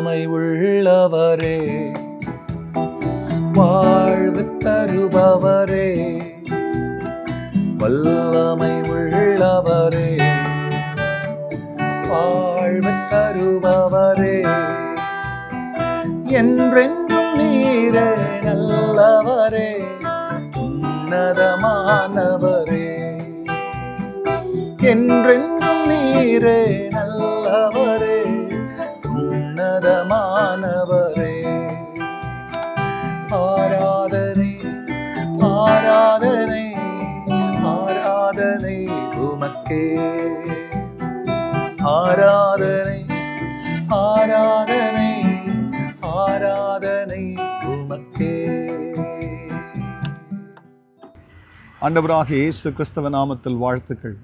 வல்லமை உள்ளவரே, வாழ்வு தருபவரே, வல்லமை உள்ளவரே, வாழ்வு தருபவரே, என்றென்றும் நீரே நல்லவரே, உன்னதமானவரே, என்றென்றும் நீரே நல்லவரே, உன்னதமானவரே. ஆராதனை ஆராதனை ஆராதனை உமக்கே, ஆராதனை ஆராதனை ஆராதனை உமக்கே. ஆண்டவராக இயேசு கிறிஸ்தவ நாமத்தில் வாழ்த்துக்கள்.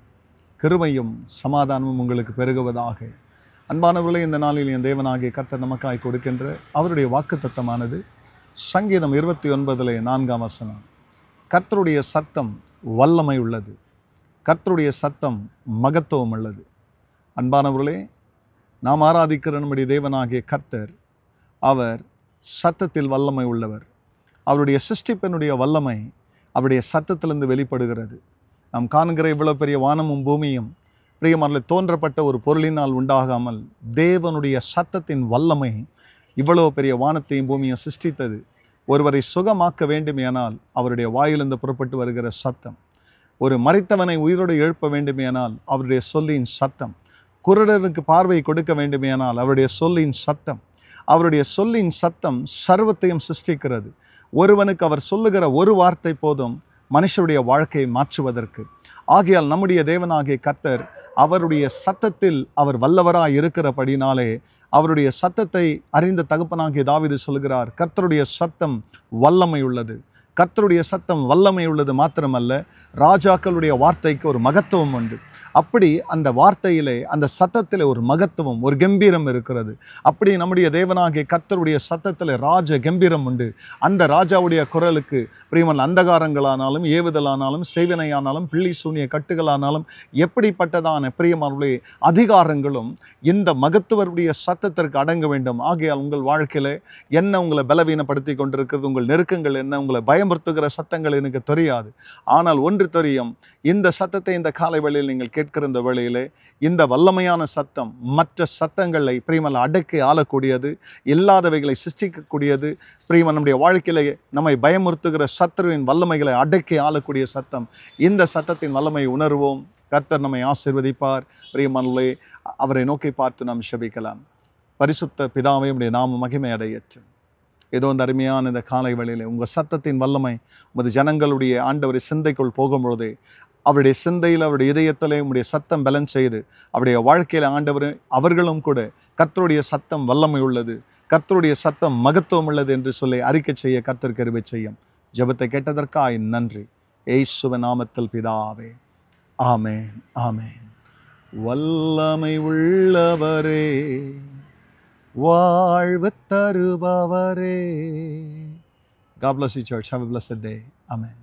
கிருபையும் சமாதானமும் உங்களுக்கு பெருகுவதாக. அன்பானவர்களே, இந்த நாளில் என் தேவனாகிய கர்த்தர் நமக்காய் கொடுக்கின்ற அவருடைய வாக்குத்தத்தமானது சங்கீதம் 29:4 கர்த்தருடைய சத்தம் வல்லமை உள்ளது, கர்த்தருடைய சத்தம் மகத்துவம் உள்ளது. அன்பானவர்களே, நாம் ஆராதிக்கிற நம்முடைய தேவனாகிய கர்த்தர் அவர் சத்தத்தில் வல்லமை உள்ளவர். அவருடைய சிருஷ்டிப்பினுடைய வல்லமை அவருடைய சத்தத்திலிருந்து வெளிப்படுகிறது. நாம் காண்கிற இவ்வளவு பெரிய வானமும் பூமியும் பிரியமானவர்களே தோன்றப்பட்ட ஒரு பொருளினால் உண்டாகாமல் தேவனுடைய சத்தத்தின் வல்லமை இவ்வளவு பெரிய வானத்தையும் பூமியும் சிருஷ்டித்தது. ஒருவரை சுகமாக்க வேண்டுமேனால் அவருடைய வாயிலிருந்து புறப்பட்டு வருகிற சத்தம், ஒரு மரித்தவனை உயிரோடு எழுப்ப வேண்டுமேனால் அவருடைய சொல்லின் சத்தம், குருடருக்கு பார்வை கொடுக்க வேண்டுமேனால் அவருடைய சொல்லின் சத்தம், அவருடைய சொல்லின் சத்தம் சர்வத்தையும் சிருஷ்டிக்கிறது. ஒருவனுக்கு அவர் சொல்லுகிற ஒரு வார்த்தை போதும் மனுஷருடைய வாழ்க்கையை மாற்றுவதற்கு. ஆகையால் நம்முடைய தேவனாகிய கர்த்தர் அவருடைய சத்தத்தில் அவர் வல்லவராய் இருக்கிறபடினாலே அவருடைய சத்தத்தை அறிந்த தகப்பனாகிய தாவீது சொல்கிறார், கர்த்தருடைய சத்தம் வல்லமை உள்ளது. கர்த்தருடைய சத்தம் வல்லமை உள்ளது மாத்திரமல்ல, ராஜாக்களுடைய வார்த்தைக்கு ஒரு மகத்துவம் உண்டு. அப்படி அந்த வார்த்தையிலே, அந்த சத்தத்திலே ஒரு மகத்துவம், ஒரு கம்பீரம் இருக்கிறது. அப்படி நம்முடைய தேவனாகிய கர்த்தருடைய சத்தத்திலே ராஜ கம்பீரம் உண்டு. அந்த ராஜாவுடைய குரலுக்கு பிரியமான அந்தகாரங்களானாலும், ஏவுதலானாலும், செய்வினையானாலும், பிள்ளி சூனிய கட்டுகளானாலும், எப்படிப்பட்டதான பிரியமானவர்களே அதிகாரங்களும் இந்த மகத்துவருடைய சத்தத்திற்கு அடங்க வேண்டும். ஆகையால் உங்கள் வாழ்க்கையிலே என்ன உங்களை பலவீனப்படுத்தி கொண்டிருக்கிறது, உங்கள் நெருக்கங்கள் என்ன, உங்களை பயமுறுத்துகிற சத்தங்கள் எனக்கு தெரியாது. ஆனால் ஒன்று தெரியும், இந்த சத்தத்தை இந்த காலை வேளையில் நீங்கள் கேட்கிற இந்த வேளையிலே இந்த வல்லமையான சத்தம் மற்ற சத்தங்களை பிரியமல்ல அடக்கி ஆளக்கூடியது, இல்லாதவைகளை சிருஷ்டிக்கக்கூடியது. பிரியமன் நம்முடைய வாழ்க்கையிலே நம்மை பயமுறுத்துகிற சத்துருவின் வல்லமைகளை அடக்கி ஆளக்கூடிய சத்தம். இந்த சத்தத்தின் வல்லமையை உணர்வோம். கர்த்தர் நம்மை ஆசீர்வதிப்பார். பிரியமானவர்களே, அவரை நோக்கி பார்த்து நாம் ஜெபிக்கலாம். பரிசுத்த பிதாவே, உம்முடைய நாமம் மகிமை அடையட்டும். ஏதோ இந்த அருமையான இந்த காலை வேளையிலே உங்கள் சத்தத்தின் வல்லமை உமது ஜனங்களுடைய ஆண்டவரை சிந்தைக்குள் போகும்பொழுதே அவருடைய சிந்தையில், அவருடைய இதயத்திலே உம்முடைய சத்தம் பலன் செய்து அவருடைய வாழ்க்கையில் ஆண்டவர் அவர்களும் கூட கர்த்தருடைய சத்தம் வல்லமை உள்ளது, கர்த்தருடைய சத்தம் மகத்துவம் உள்ளது என்று சொல்லி அறிக்கை செய்ய கர்த்தர் கிருபை செய்யும். ஜெபத்தை கேட்டதற்காய் நன்றி. இயேசுவின் நாமத்தில் பிதாவே, ஆமென், ஆமென். வல்லமை உள்ளவரே, வாழ்வு தருபவரே. God bless you, church. Have a blessed day. Amen.